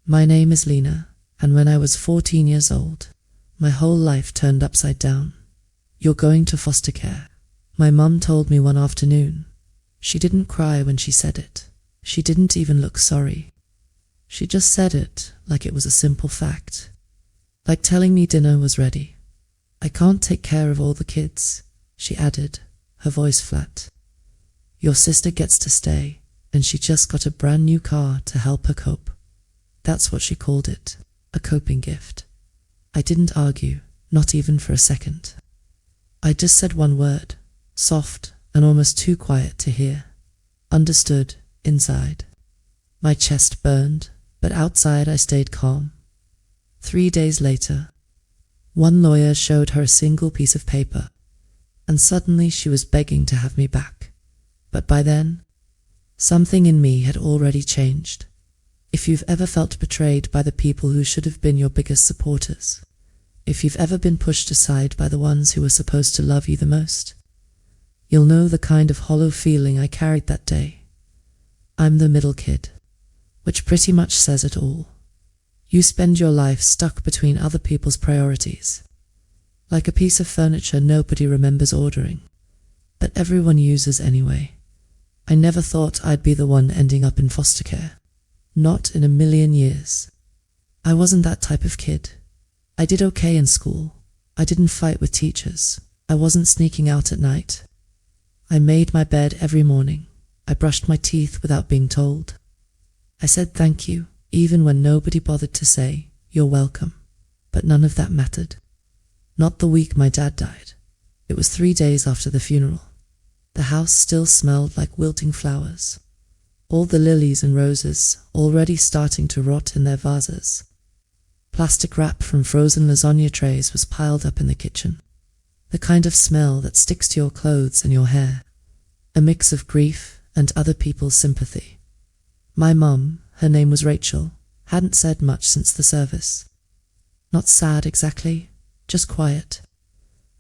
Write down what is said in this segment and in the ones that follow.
My name is Lena, and when I was 14 years old, my whole life turned upside down. You're going to foster care, my mum told me one afternoon. She didn't cry when she said it. She didn't even look sorry. She just said it like it was a simple fact, like telling me dinner was ready. I can't take care of all the kids, she added, her voice flat. Your sister gets to stay, and she just got a brand new car to help her cope. That's what she called it, a coping gift. I didn't argue, not even for a second. I just said one word, soft and almost too quiet to hear. Understood, inside. My chest burned, but outside I stayed calm. 3 days later, one lawyer showed her a single piece of paper, and suddenly she was begging to have me back. But by then, something in me had already changed. If you've ever felt betrayed by the people who should have been your biggest supporters, if you've ever been pushed aside by the ones who were supposed to love you the most, you'll know the kind of hollow feeling I carried that day. I'm the middle kid, which pretty much says it all. You spend your life stuck between other people's priorities, like a piece of furniture nobody remembers ordering, but everyone uses anyway. I never thought I'd be the one ending up in foster care. Not in a million years. I wasn't that type of kid. I did okay in school. I didn't fight with teachers. I wasn't sneaking out at night. I made my bed every morning. I brushed my teeth without being told. I said thank you, even when nobody bothered to say, you're welcome. But none of that mattered. Not the week my dad died. It was 3 days after the funeral. The house still smelled like wilting flowers. All the lilies and roses already starting to rot in their vases. Plastic wrap from frozen lasagna trays was piled up in the kitchen. The kind of smell that sticks to your clothes and your hair. A mix of grief and other people's sympathy. My mum, her name was Rachel, hadn't said much since the service. Not sad exactly, just quiet,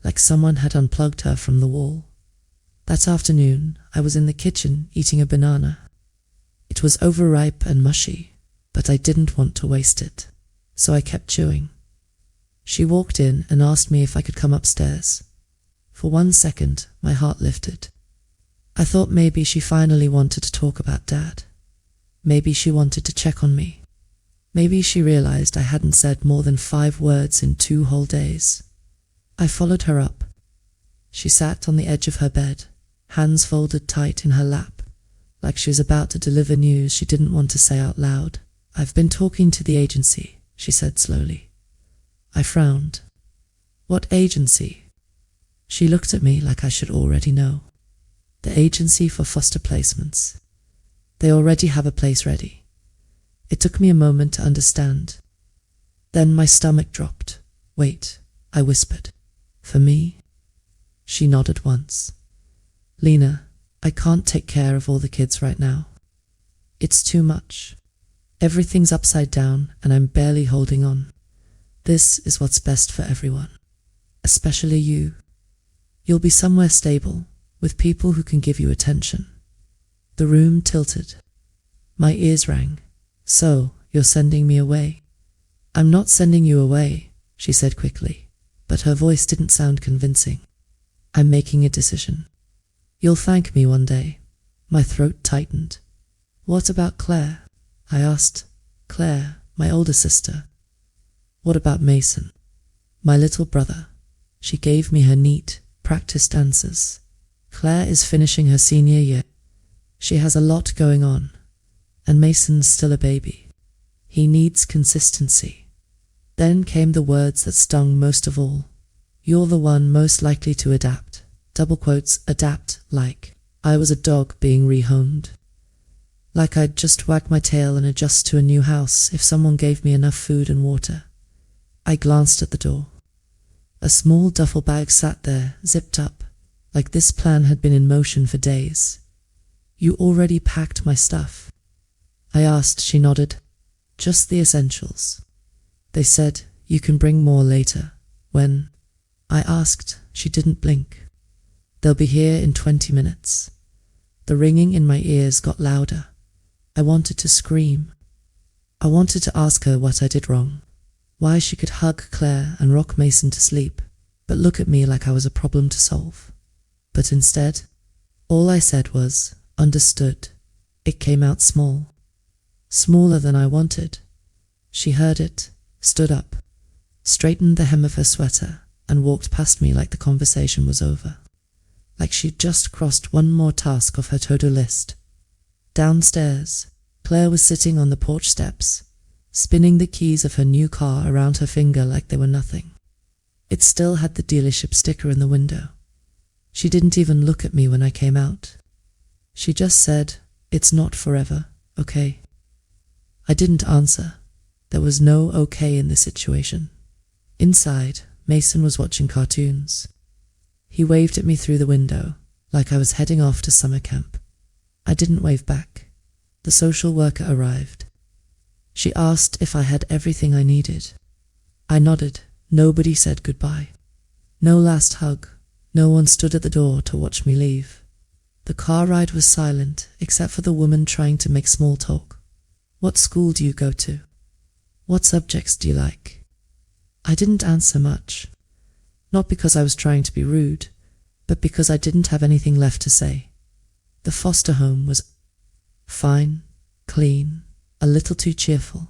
like someone had unplugged her from the wall. That afternoon, I was in the kitchen eating a banana. It was overripe and mushy, but I didn't want to waste it, so I kept chewing. She walked in and asked me if I could come upstairs. For 1 second, my heart lifted. I thought maybe she finally wanted to talk about Dad. Maybe she wanted to check on me. Maybe she realized I hadn't said more than 5 words in 2 whole days. I followed her up. She sat on the edge of her bed, hands folded tight in her lap, like she was about to deliver news she didn't want to say out loud. I've been talking to the agency, she said slowly. I frowned. What agency? She looked at me like I should already know. The agency for foster placements. They already have a place ready. It took me a moment to understand. Then my stomach dropped. Wait, I whispered. For me? She nodded once. Lena, I can't take care of all the kids right now. It's too much. Everything's upside down and I'm barely holding on. This is what's best for everyone. Especially you. You'll be somewhere stable, with people who can give you attention. The room tilted. My ears rang. So, you're sending me away? I'm not sending you away, she said quickly, but her voice didn't sound convincing. I'm making a decision. You'll thank me one day. My throat tightened. What about Claire? I asked. Claire, my older sister. What about Mason? My little brother. She gave me her neat, practiced answers. Claire is finishing her senior year. She has a lot going on, and Mason's still a baby. He needs consistency. Then came the words that stung most of all. You're the one most likely to adapt. Double quotes, adapt, like I was a dog being rehomed. Like I'd just wag my tail and adjust to a new house if someone gave me enough food and water. I glanced at the door. A small duffel bag sat there, zipped up, like this plan had been in motion for days. You already packed my stuff? I asked. She nodded. Just the essentials. They said, you can bring more later. When? I asked. She didn't blink. They'll be here in 20 minutes. The ringing in my ears got louder. I wanted to scream. I wanted to ask her what I did wrong, why she could hug Claire and rock Mason to sleep, but look at me like I was a problem to solve. But instead, all I said was, understood. It came out small. Smaller than I wanted. She heard it, stood up, straightened the hem of her sweater, and walked past me like the conversation was over. Like she'd just crossed one more task off her to-do list. Downstairs, Claire was sitting on the porch steps, spinning the keys of her new car around her finger like they were nothing. It still had the dealership sticker in the window. She didn't even look at me when I came out. She just said, "It's not forever, okay?" I didn't answer. There was no okay in this situation. Inside, Mason was watching cartoons. He waved at me through the window, like I was heading off to summer camp. I didn't wave back. The social worker arrived. She asked if I had everything I needed. I nodded. Nobody said goodbye. No last hug. No one stood at the door to watch me leave. The car ride was silent, except for the woman trying to make small talk. "What school do you go to? What subjects do you like?" I didn't answer much. Not because I was trying to be rude, but because I didn't have anything left to say. The foster home was fine, clean, a little too cheerful.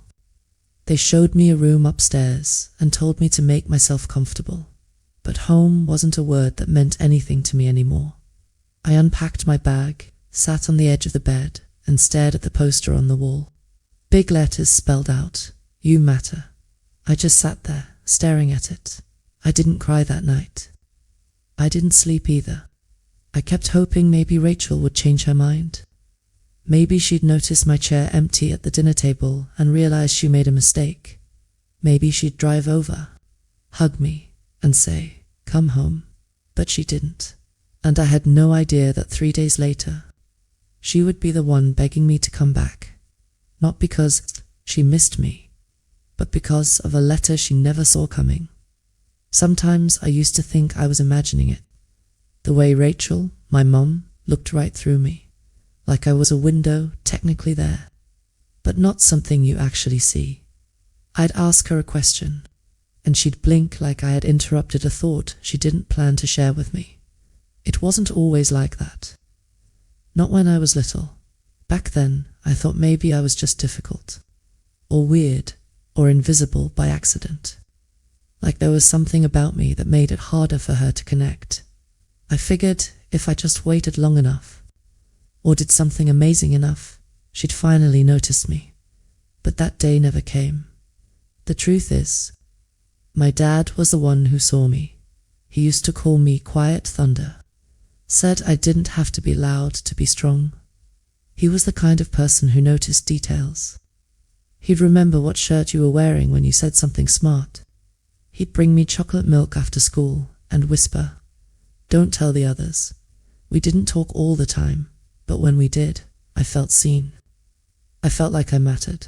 They showed me a room upstairs and told me to make myself comfortable. But home wasn't a word that meant anything to me anymore. I unpacked my bag, sat on the edge of the bed, and stared at the poster on the wall. Big letters spelled out, "You matter." I just sat there, staring at it. I didn't cry that night. I didn't sleep either. I kept hoping maybe Rachel would change her mind. Maybe she'd notice my chair empty at the dinner table and realize she made a mistake. Maybe she'd drive over, hug me, and say, "Come home." But she didn't. And I had no idea that 3 days later, she would be the one begging me to come back. Not because she missed me, but because of a letter she never saw coming. Sometimes I used to think I was imagining it. The way Rachel, my mum, looked right through me, like I was a window technically there, but not something you actually see. I'd ask her a question, and she'd blink like I had interrupted a thought she didn't plan to share with me. It wasn't always like that. Not when I was little. Back then, I thought maybe I was just difficult, or weird, or invisible by accident. Like there was something about me that made it harder for her to connect. I figured if I just waited long enough, or did something amazing enough, she'd finally notice me. But that day never came. The truth is, my dad was the one who saw me. He used to call me Quiet Thunder. Said I didn't have to be loud to be strong. He was the kind of person who noticed details. He'd remember what shirt you were wearing when you said something smart. He'd bring me chocolate milk after school and whisper, "Don't tell the others." We didn't talk all the time, but when we did, I felt seen. I felt like I mattered.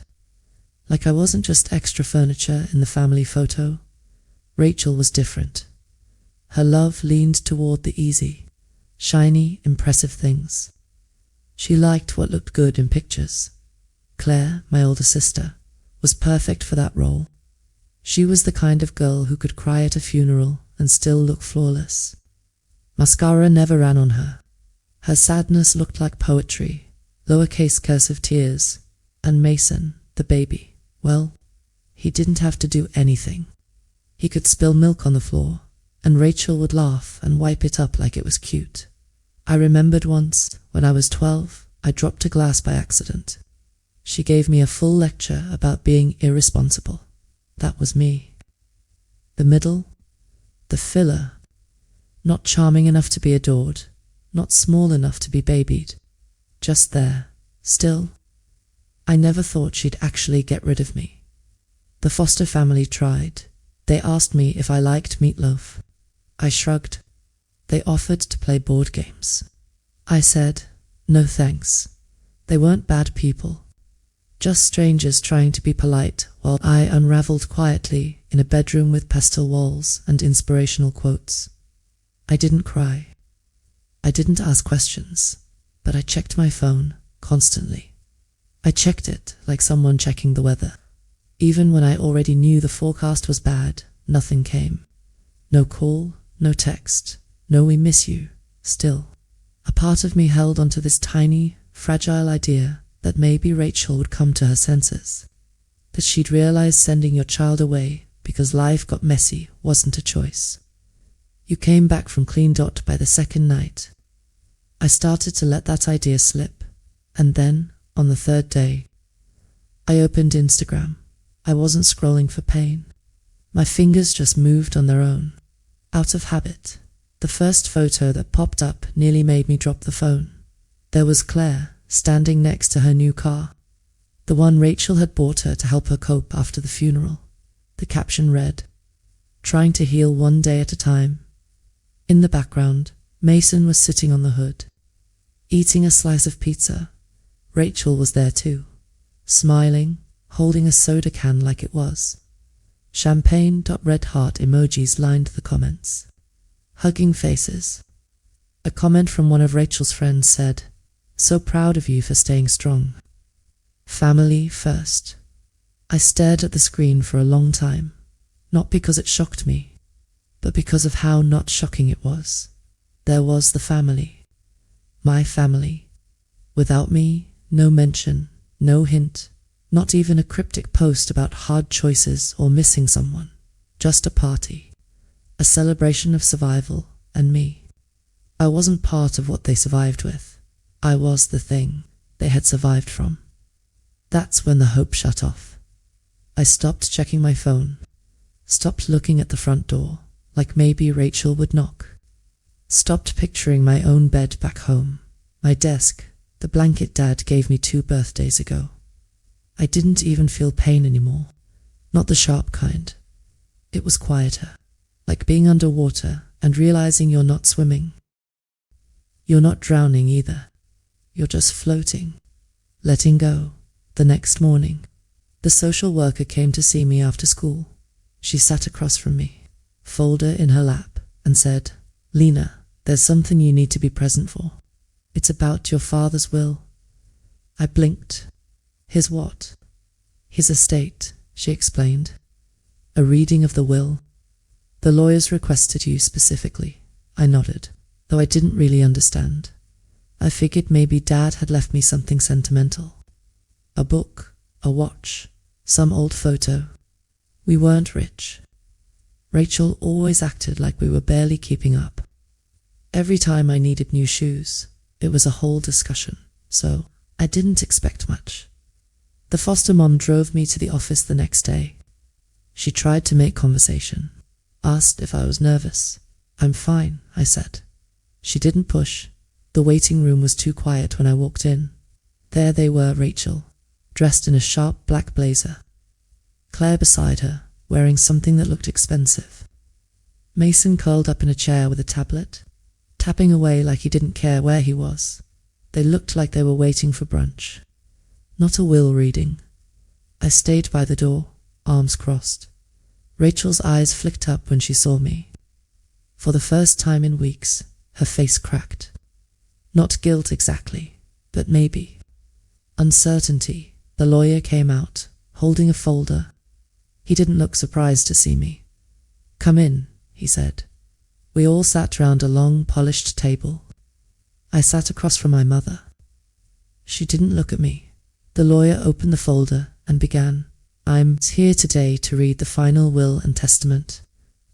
Like I wasn't just extra furniture in the family photo. Rachel was different. Her love leaned toward the easy, shiny, impressive things. She liked what looked good in pictures. Claire, my older sister, was perfect for that role. She was the kind of girl who could cry at a funeral and still look flawless. Mascara never ran on her. Her sadness looked like poetry, lowercase cursive tears, and Mason, the baby, well, he didn't have to do anything. He could spill milk on the floor, and Rachel would laugh and wipe it up like it was cute. I remembered once, when I was 12, I dropped a glass by accident. She gave me a full lecture about being irresponsible. That was me. The middle, the filler, not charming enough to be adored, not small enough to be babied, just there, still. I never thought she'd actually get rid of me. The foster family tried. They asked me if I liked meatloaf. I shrugged. They offered to play board games. I said, no thanks. They weren't bad people. Just strangers trying to be polite while I unraveled quietly in a bedroom with pastel walls and inspirational quotes. I didn't cry. I didn't ask questions, but I checked my phone constantly. I checked it like someone checking the weather. Even when I already knew the forecast was bad, nothing came. No call, no text, no "we miss you." Still, a part of me held onto this tiny, fragile idea that maybe Rachel would come to her senses, that she'd realize sending your child away because life got messy wasn't a choice. You came back from clean dot by the second night. I started to let that idea slip, and then, on the third day, I opened Instagram. I wasn't scrolling for pain. My fingers just moved on their own, out of habit. The first photo that popped up nearly made me drop the phone. There was Claire, standing next to her new car, the one Rachel had bought her to help her cope after the funeral. The caption read, "Trying to heal one day at a time." In the background, Mason was sitting on the hood, eating a slice of pizza. Rachel was there too, smiling, holding a soda can like it was. Champagne.red heart emojis lined the comments. Hugging faces. A comment from one of Rachel's friends said, "So proud of you for staying strong." Family first. I stared at the screen for a long time, not because it shocked me, but because of how not shocking it was. There was the family. My family. Without me, no mention, no hint, not even a cryptic post about hard choices or missing someone. Just a party. A celebration of survival and me. I wasn't part of what they survived with. I was the thing they had survived from. That's when the hope shut off. I stopped checking my phone, stopped looking at the front door, like maybe Rachel would knock. Stopped picturing my own bed back home, my desk, the blanket Dad gave me 2 birthdays ago. I didn't even feel pain anymore, not the sharp kind. It was quieter, like being underwater and realizing you're not swimming. You're not drowning either. You're just floating, letting go. The next morning, the social worker came to see me after school. She sat across from me, folder in her lap, and said, "Lena, there's something you need to be present for. It's about your father's will." I blinked. "His what?" "His estate," she explained. "A reading of the will." "The lawyers requested you specifically." I nodded, though I didn't really understand. I figured maybe Dad had left me something sentimental. A book, a watch, some old photo. We weren't rich. Rachel always acted like we were barely keeping up. Every time I needed new shoes, it was a whole discussion, so I didn't expect much. The foster mom drove me to the office the next day. She tried to make conversation, asked if I was nervous. "I'm fine," I said. She didn't push. The waiting room was too quiet when I walked in. There they were, Rachel, dressed in a sharp black blazer. Claire beside her, wearing something that looked expensive. Mason curled up in a chair with a tablet, tapping away like he didn't care where he was. They looked like they were waiting for brunch. Not a will reading. I stayed by the door, arms crossed. Rachel's eyes flicked up when she saw me. For the first time in weeks, her face cracked. Not guilt exactly, but maybe. Uncertainty. The lawyer came out, holding a folder. He didn't look surprised to see me. "Come in," he said. We all sat round a long, polished table. I sat across from my mother. She didn't look at me. The lawyer opened the folder and began, "I'm here today to read the final will and testament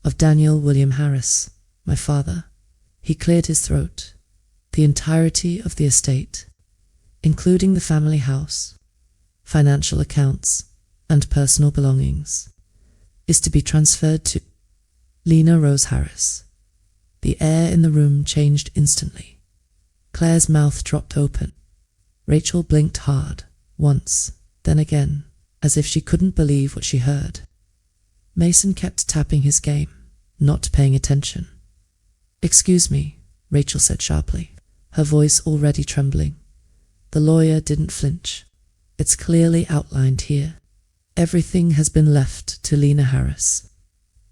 of Daniel William Harris, my father." He cleared his throat. "The entirety of the estate, including the family house, financial accounts, and personal belongings, is to be transferred to Lena Rose Harris." The air in the room changed instantly. Claire's mouth dropped open. Rachel blinked hard, once, then again, as if she couldn't believe what she heard. Mason kept tapping his game, not paying attention. "Excuse me," Rachel said sharply, her voice already trembling. The lawyer didn't flinch. "It's clearly outlined here. Everything has been left to Lena Harris,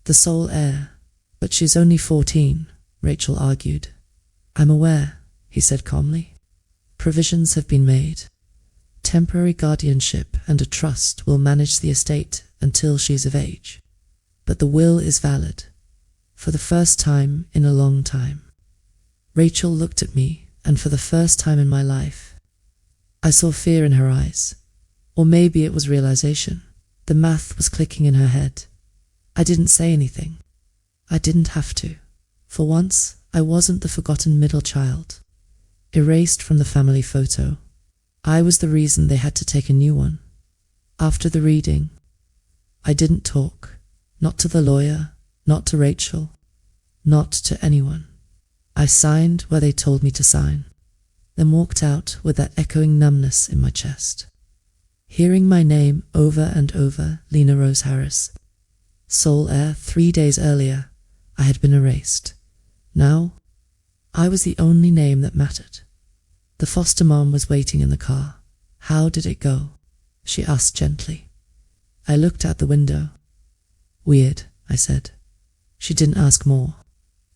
the sole heir." "But she's only 14, Rachel argued. "I'm aware," he said calmly. "Provisions have been made. temporary guardianship and a trust will manage the estate until she's of age. But the will is valid, for the first time in a long time. Rachel looked at me, and for the first time in my life, I saw fear in her eyes. Or maybe it was realization. The math was clicking in her head. I didn't say anything. I didn't have to. For once, I wasn't the forgotten middle child, erased from the family photo. I was the reason they had to take a new one. After the reading, I didn't talk. Not to the lawyer, not to Rachel, not to anyone. I signed where they told me to sign, then walked out with that echoing numbness in my chest. Hearing my name over and over, Lena Rose Harris, sole heir 3 days earlier, I had been erased. Now, I was the only name that mattered. The foster mom was waiting in the car. "How did it go?" she asked gently. I looked out the window. "Weird," I said. She didn't ask more.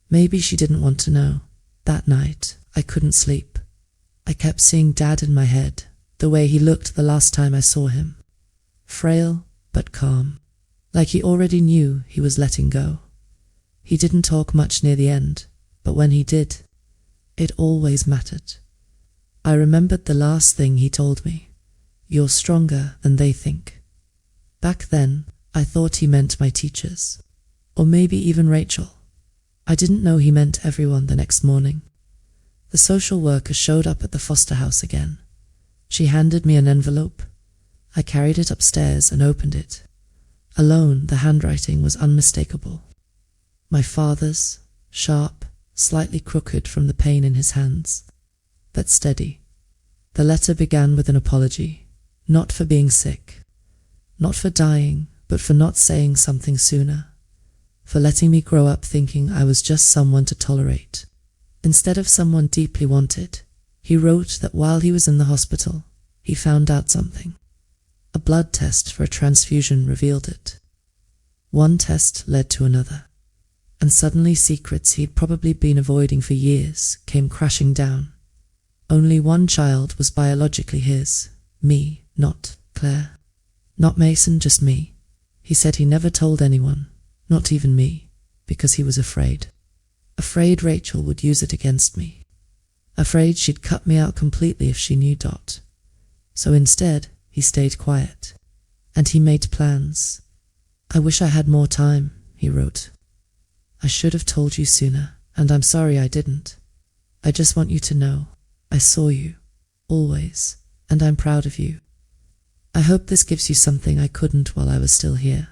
Maybe she didn't want to know. That night, I couldn't sleep. I kept seeing Dad in my head, the way he looked the last time I saw him. Frail, but calm. Like he already knew he was letting go. He didn't talk much near the end, but when he did, it always mattered. I remembered the last thing he told me. "You're stronger than they think." Back then, I thought he meant my teachers. Or maybe even Rachel. I didn't know he meant everyone the next morning. The social worker showed up at the foster house again. She handed me an envelope. I carried it upstairs and opened it. Alone, the handwriting was unmistakable. My father's, sharp, slightly crooked from the pain in his hands, but steady. The letter began with an apology, not for being sick, not for dying, but for not saying something sooner, for letting me grow up thinking I was just someone to tolerate, instead of someone deeply wanted. He wrote that while he was in the hospital, he found out something. A blood test for a transfusion revealed it. One test led to another, and suddenly secrets he'd probably been avoiding for years came crashing down. Only one child was biologically his, me, not Claire. Not Mason, just me. He said he never told anyone, not even me, because he was afraid. Afraid Rachel would use it against me. Afraid she'd cut me out completely if she knew Dot. So instead, he stayed quiet. And he made plans. "I wish I had more time," he wrote. "I should have told you sooner, and I'm sorry I didn't. I just want you to know, I saw you, always, and I'm proud of you. I hope this gives you something I couldn't while I was still here."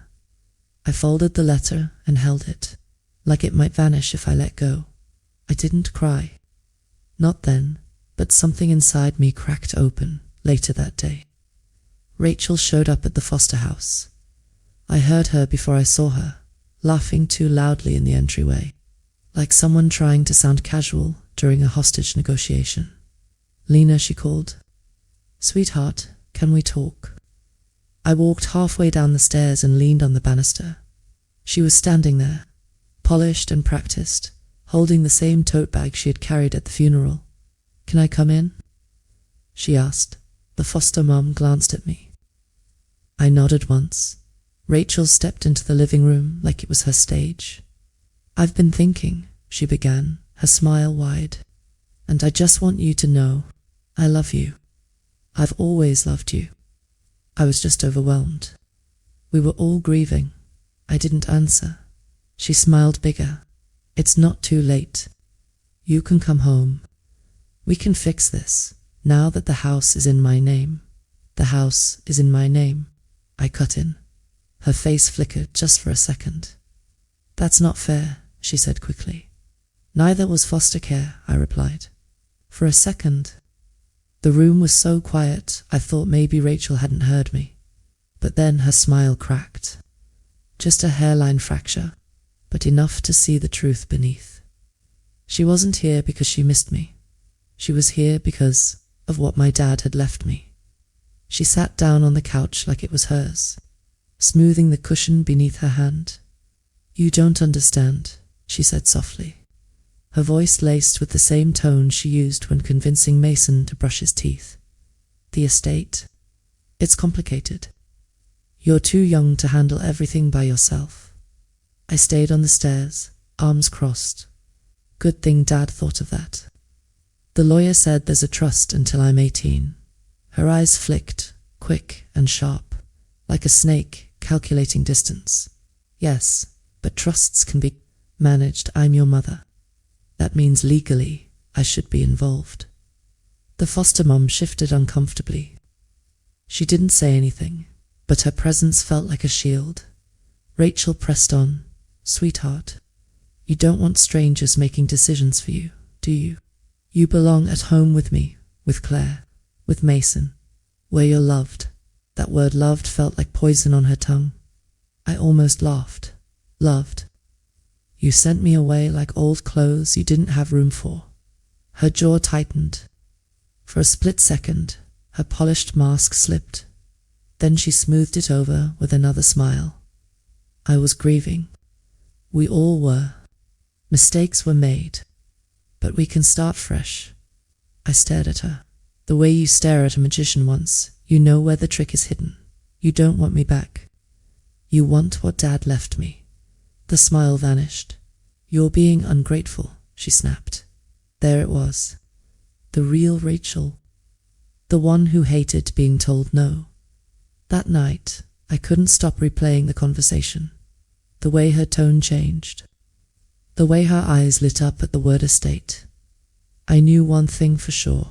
I folded the letter and held it, like it might vanish if I let go. I didn't cry. Not then, but something inside me cracked open later that day. Rachel showed up at the foster house. I heard her before I saw her, laughing too loudly in the entryway, like someone trying to sound casual during a hostage negotiation. "Lena," she called. "Sweetheart, can we talk?" I walked halfway down the stairs and leaned on the banister. She was standing there, polished and practiced, holding the same tote bag she had carried at the funeral. "Can I come in?" she asked. The foster mom glanced at me. I nodded once. Rachel stepped into the living room like it was her stage. "I've been thinking," she began, her smile wide, "and I just want you to know, I love you. I've always loved you." I was just overwhelmed. We were all grieving. I didn't answer. She smiled bigger. "It's not too late. You can come home. We can fix this, now that the house is in my name." "The house is in my name," I cut in. Her face flickered just for a second. "That's not fair," she said quickly. "Neither was foster care," I replied. For a second, the room was so quiet I thought maybe Rachel hadn't heard me. But then her smile cracked. Just a hairline fracture, but enough to see the truth beneath. She wasn't here because she missed me. She was here because of what my dad had left me. She sat down on the couch like it was hers, smoothing the cushion beneath her hand. "You don't understand," she said softly, her voice laced with the same tone she used when convincing Mason to brush his teeth. "The estate It's complicated. You're too young to handle everything by yourself. I stayed on the stairs, arms crossed. Good thing Dad thought of that. The lawyer said there's a trust until I'm 18. Her eyes flicked, quick and sharp, like a snake calculating distance. Yes, but trusts can be managed. I'm your mother. That means legally I should be involved. The foster mom shifted uncomfortably. She didn't say anything, but her presence felt like a shield. Rachel pressed on. Sweetheart, you don't want strangers making decisions for you, do you? You belong at home with me, with Claire, with Mason, where you're loved. That word loved felt like poison on her tongue. I almost laughed. Loved. You sent me away like old clothes you didn't have room for. Her jaw tightened. For a split second, her polished mask slipped. Then she smoothed it over with another smile. I was grieving. We all were. Mistakes were made. But we can start fresh. I stared at her. The way you stare at a magician once, you know where the trick is hidden. You don't want me back. You want what Dad left me. The smile vanished. You're being ungrateful, she snapped. There it was. The real Rachel. The one who hated being told no. That night, I couldn't stop replaying the conversation. The way her tone changed. The way her eyes lit up at the word estate. I knew one thing for sure.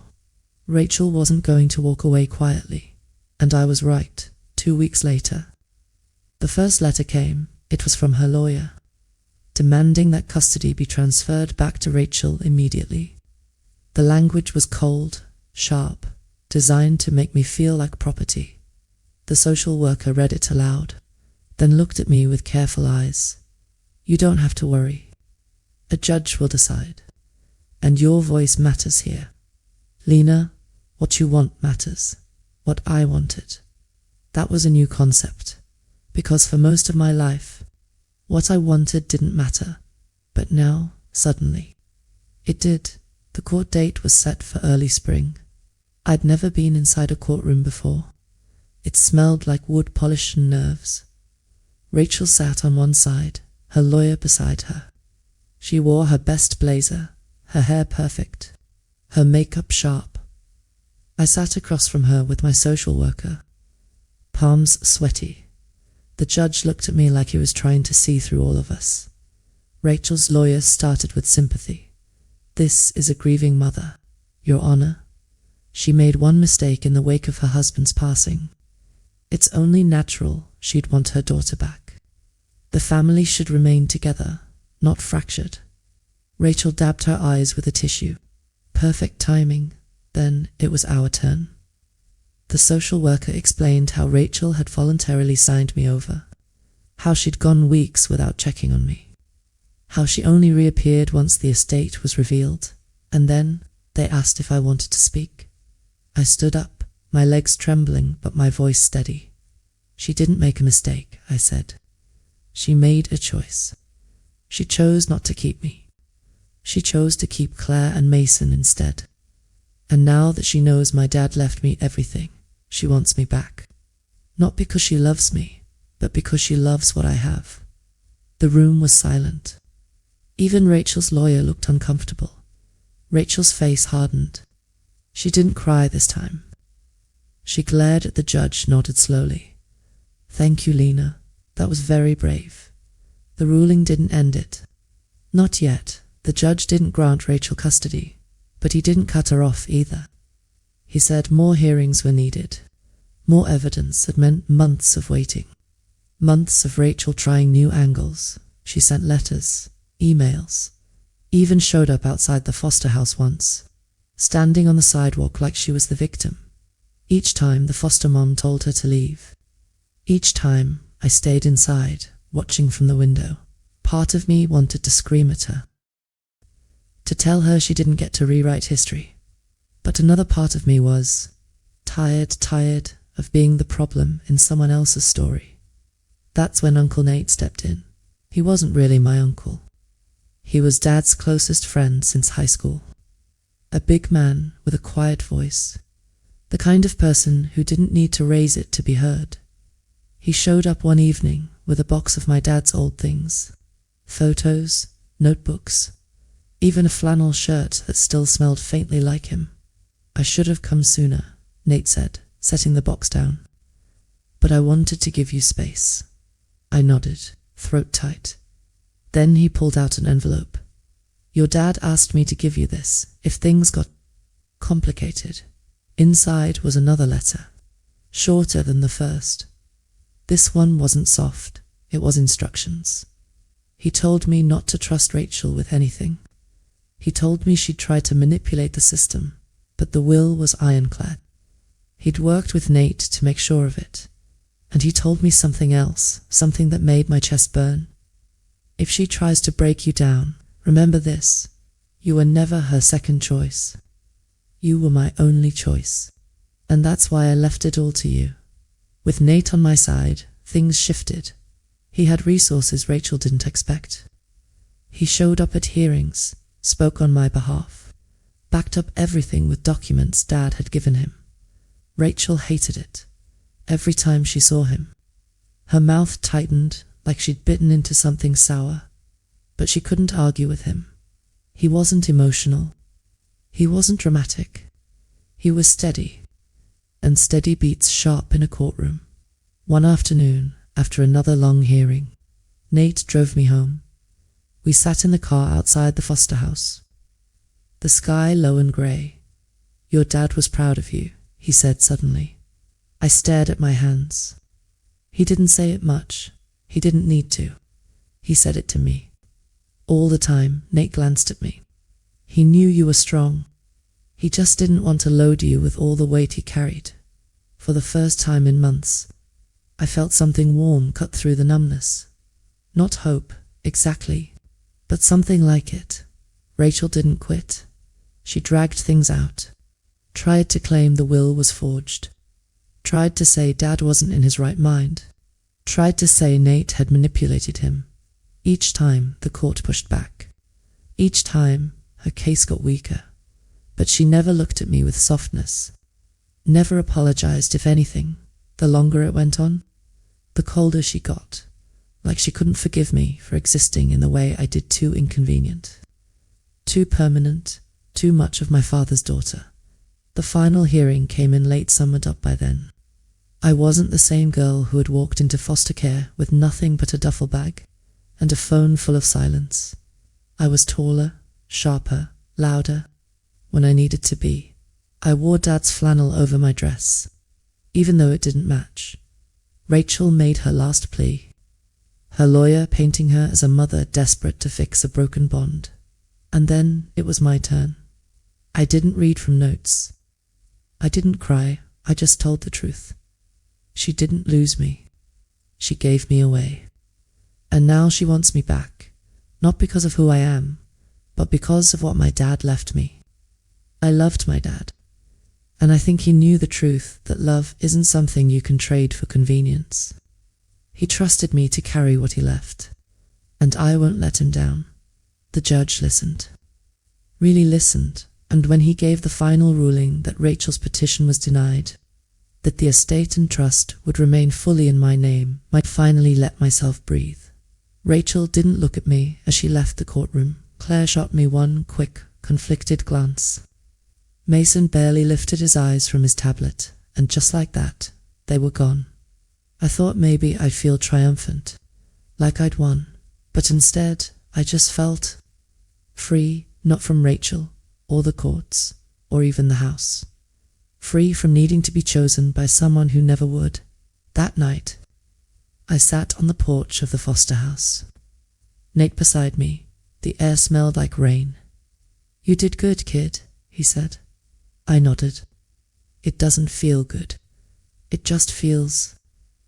Rachel wasn't going to walk away quietly. And I was right. 2 weeks later. The first letter came. It was from her lawyer, demanding that custody be transferred back to Rachel immediately. The language was cold, sharp, designed to make me feel like property. The social worker read it aloud, then looked at me with careful eyes. You don't have to worry. A judge will decide. And your voice matters here. Lena, what you want matters. What I wanted. That was a new concept. Because for most of my life, what I wanted didn't matter. But now, suddenly, it did. The court date was set for early spring. I'd never been inside a courtroom before. It smelled like wood polish and nerves. Rachel sat on one side, her lawyer beside her. She wore her best blazer, her hair perfect, her makeup sharp. I sat across from her with my social worker, palms sweaty. The judge looked at me like he was trying to see through all of us. Rachel's lawyer started with sympathy. This is a grieving mother, Your Honor. She made one mistake in the wake of her husband's passing. It's only natural she'd want her daughter back. The family should remain together, not fractured. Rachel dabbed her eyes with a tissue. Perfect timing. Then it was our turn. The social worker explained how Rachel had voluntarily signed me over, how she'd gone weeks without checking on me, how she only reappeared once the estate was revealed, and then they asked if I wanted to speak. I stood up, my legs trembling but my voice steady. She didn't make a mistake, I said. She made a choice. She chose not to keep me. She chose to keep Claire and Mason instead. And now that she knows my dad left me everything, she wants me back. Not because she loves me, but because she loves what I have. The room was silent. Even Rachel's lawyer looked uncomfortable. Rachel's face hardened. She didn't cry this time. She glared at the judge, nodded slowly. Thank you, Lena. That was very brave. The ruling didn't end it. Not yet. The judge didn't grant Rachel custody, but he didn't cut her off either. He said more hearings were needed. More evidence had meant months of waiting. Months of Rachel trying new angles. She sent letters, emails, even showed up outside the foster house once, standing on the sidewalk like she was the victim. Each time the foster mom told her to leave. Each time I stayed inside, watching from the window. Part of me wanted to scream at her, to tell her she didn't get to rewrite history. But another part of me was tired of being the problem in someone else's story. That's when Uncle Nate stepped in. He wasn't really my uncle. He was Dad's closest friend since high school. A big man with a quiet voice. The kind of person who didn't need to raise it to be heard. He showed up one evening with a box of my dad's old things. Photos, notebooks, even a flannel shirt that still smelled faintly like him. "I should have come sooner," Nate said, setting the box down. "But I wanted to give you space." I nodded, throat tight. Then he pulled out an envelope. "Your dad asked me to give you this if things got complicated." Inside was another letter, shorter than the first. This one wasn't soft, it was instructions. He told me not to trust Rachel with anything. He told me she'd tried to manipulate the system, but the will was ironclad. He'd worked with Nate to make sure of it. And he told me something else, something that made my chest burn. "If she tries to break you down, remember this: you were never her second choice. You were my only choice. And that's why I left it all to you." With Nate on my side, things shifted. He had resources Rachel didn't expect. He showed up at hearings, spoke on my behalf, backed up everything with documents Dad had given him. Rachel hated it. Every time she saw him, her mouth tightened like she'd bitten into something sour, but she couldn't argue with him. He wasn't emotional. He wasn't dramatic. He was steady, and steady beats sharp in a courtroom. One afternoon, after another long hearing, Nate drove me home. We sat in the car outside the foster house. The sky low and grey. "Your dad was proud of you," he said suddenly. I stared at my hands. He didn't say it much. He didn't need to. He said it to me. All the time, Nate glanced at me. He knew you were strong. He just didn't want to load you with all the weight he carried. For the first time in months, I felt something warm cut through the numbness. Not hope, exactly, but something like it. Rachel didn't quit. She dragged things out. Tried to claim the will was forged. Tried to say Dad wasn't in his right mind. Tried to say Nate had manipulated him. Each time the court pushed back. Each time her case got weaker. But she never looked at me with softness. Never apologized, if anything. The longer it went on, the colder she got. Like she couldn't forgive me for existing in the way I did, too inconvenient. Too permanent, too much of my father's daughter. The final hearing came in late, summered up by then. I wasn't the same girl who had walked into foster care with nothing but a duffel bag and a phone full of silence. I was taller, sharper, louder, when I needed to be. I wore Dad's flannel over my dress, even though it didn't match. Rachel made her last plea, her lawyer painting her as a mother desperate to fix a broken bond. And then it was my turn. I didn't read from notes. I didn't cry, I just told the truth. She didn't lose me. She gave me away. And now she wants me back, not because of who I am, but because of what my dad left me. I loved my dad, and I think he knew the truth that love isn't something you can trade for convenience. He trusted me to carry what he left, and I won't let him down. The judge listened. Really listened, and when he gave the final ruling that Rachel's petition was denied, that the estate and trust would remain fully in my name, I finally let myself breathe. Rachel didn't look at me as she left the courtroom. Claire shot me one quick, conflicted glance. Mason barely lifted his eyes from his tablet, and just like that, they were gone. I thought maybe I'd feel triumphant, like I'd won, but instead I just felt free, not from Rachel, or the courts, or even the house. Free from needing to be chosen by someone who never would. That night, I sat on the porch of the foster house. Nate beside me. The air smelled like rain. "You did good, kid," he said. I nodded. "It doesn't feel good. It just feels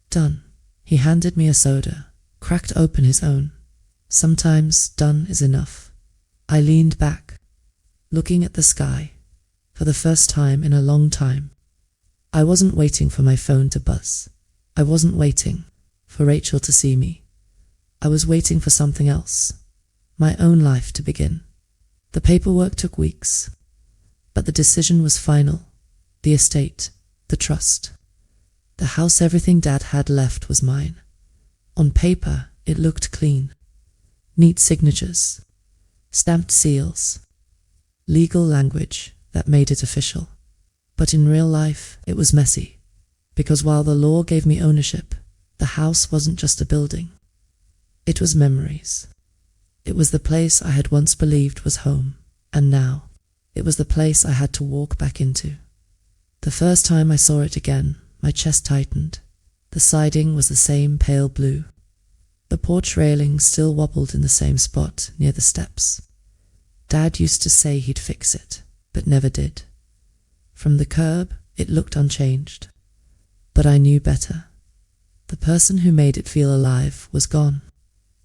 done." He handed me a soda, cracked open his own. Sometimes done is enough. I leaned back, looking at the sky, for the first time in a long time. I wasn't waiting for my phone to buzz. I wasn't waiting for Rachel to see me. I was waiting for something else, my own life to begin. The paperwork took weeks, but the decision was final. the estate, the trust. The house everything Dad had left was mine. On paper, it looked clean. Neat signatures, stamped seals, legal language that made it official. But in real life, it was messy, because while the law gave me ownership, the house wasn't just a building. It was memories. It was the place I had once believed was home, and now it was the place I had to walk back into. The first time I saw it again, my chest tightened. The siding was the same pale blue. The porch railing still wobbled in the same spot near the steps. Dad used to say he'd fix it, but never did. From the curb, it looked unchanged. But I knew better. The person who made it feel alive was gone,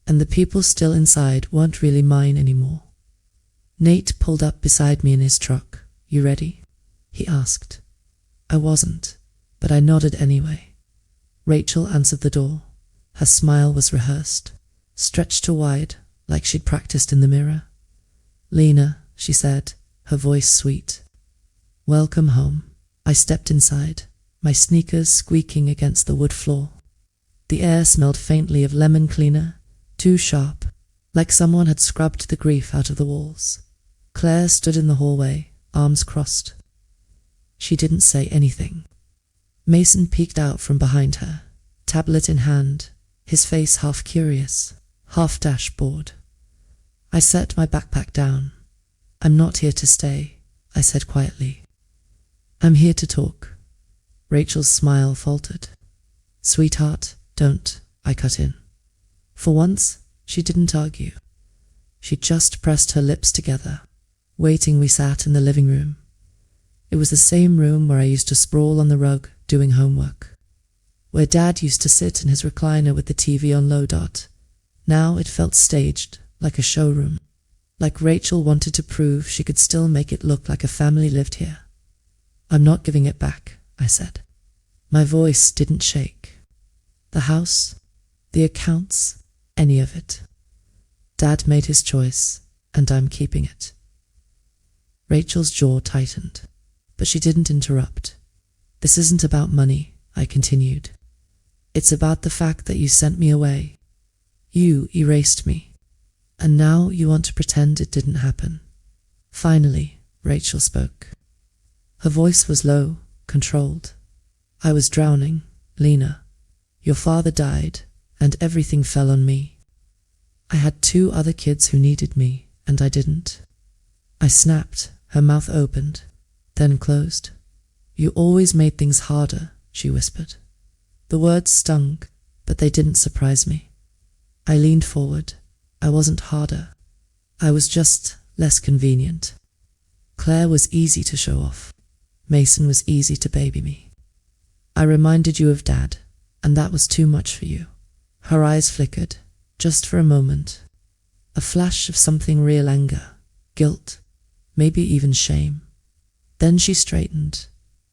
and the people still inside weren't really mine anymore. Nate pulled up beside me in his truck. "You ready?" he asked. I wasn't, but I nodded anyway. Rachel answered the door. Her smile was rehearsed, stretched too wide, like she'd practiced in the mirror. "Lena," she said, her voice sweet. "Welcome home." I stepped inside, my sneakers squeaking against the wood floor. The air smelled faintly of lemon cleaner, too sharp, like someone had scrubbed the grief out of the walls. Claire stood in the hallway, arms crossed. She didn't say anything. Mason peeked out from behind her, tablet in hand, his face half curious, half dashboard. I set my backpack down. "I'm not here to stay," I said quietly. "I'm here to talk." Rachel's smile faltered. "Sweetheart, don't," I cut in. For once, she didn't argue. She just pressed her lips together. Waiting, we sat in the living room. It was the same room where I used to sprawl on the rug doing homework, where Dad used to sit in his recliner with the TV on low dot. Now it felt staged, like a showroom, like Rachel wanted to prove she could still make it look like a family lived here. "I'm not giving it back," I said. My voice didn't shake. The house, the accounts, any of it. Dad made his choice, and I'm keeping it. Rachel's jaw tightened, but she didn't interrupt. "This isn't about money," I continued. "It's about the fact that you sent me away. You erased me, and now you want to pretend it didn't happen." Finally, Rachel spoke. Her voice was low, controlled. "I was drowning, Lena. Your father died, and everything fell on me. I had 2 other kids who needed me, and I didn't." I snapped. Her mouth opened, then closed. "You always made things harder," she whispered. The words stung, but they didn't surprise me. I leaned forward. I wasn't harder. I was just less convenient. Claire was easy to show off. Mason was easy to baby me. I reminded you of Dad, and that was too much for you. Her eyes flickered, just for a moment. A flash of something real: anger, guilt, maybe even shame. Then she straightened.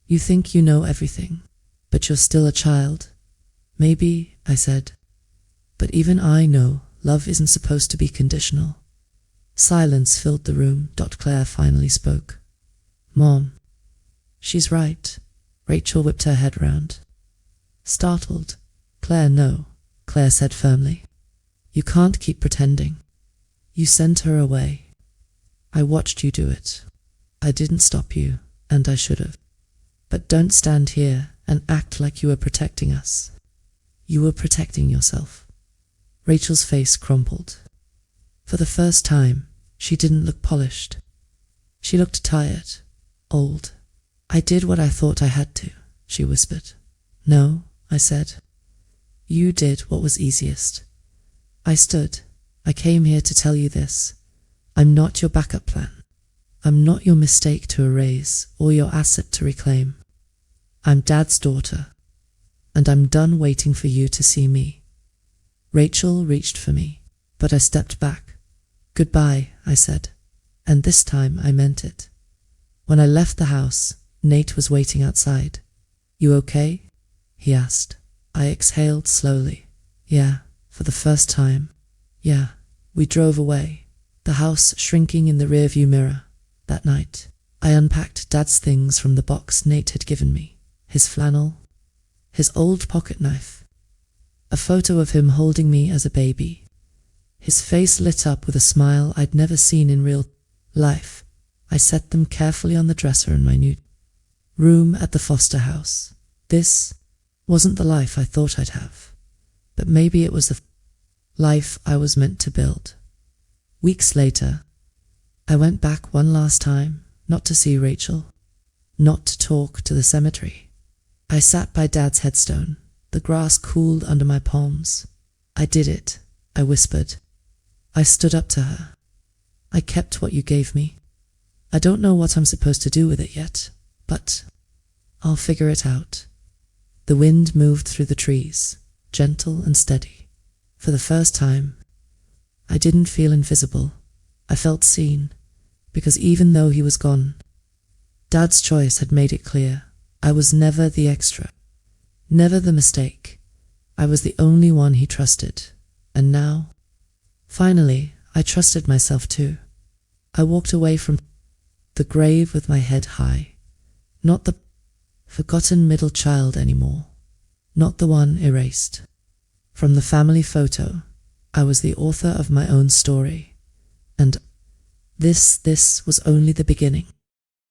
"You think you know everything, but you're still a child." "Maybe," I said. "But even I know love isn't supposed to be conditional." Silence filled the room. Claire finally spoke. "Mom." "She's right." Rachel whipped her head round. Startled. "Claire, no," Claire said firmly. "You can't keep pretending. You sent her away. I watched you do it. I didn't stop you, and I should have. But don't stand here and act like you were protecting us. You were protecting yourself." Rachel's face crumpled. For the first time, she didn't look polished. She looked tired, old. "I did what I thought I had to," she whispered. "No," I said. "You did what was easiest." I stood. "I came here to tell you this. I'm not your backup plan. I'm not your mistake to erase or your asset to reclaim. I'm Dad's daughter, and I'm done waiting for you to see me." Rachel reached for me, but I stepped back. "Goodbye," I said, and this time I meant it. When I left the house, Nate was waiting outside. "You okay?" he asked. I exhaled slowly. "Yeah," for the first time. "Yeah." We drove away, the house shrinking in the rearview mirror. That night, I unpacked Dad's things from the box Nate had given me. His flannel, his old pocket knife, a photo of him holding me as a baby. His face lit up with a smile I'd never seen in real life. I set them carefully on the dresser in my new room at the foster house. This wasn't the life I thought I'd have, but maybe it was the life I was meant to build. Weeks later, I went back one last time, not to see Rachel, not to talk to the cemetery. I sat by Dad's headstone. The grass cooled under my palms. I did it, I whispered. I stood up to her. I kept what you gave me. I don't know what I'm supposed to do with it yet, but I'll figure it out. The wind moved through the trees, gentle and steady. For the first time, I didn't feel invisible. I felt seen, because even though he was gone, Dad's choice had made it clear. I was never the extra, never the mistake. I was the only one he trusted. And now, finally, I trusted myself too. I walked away from the grave with my head high, not the forgotten middle child anymore, not the one erased. From the family photo, I was the author of my own story, and this was only the beginning.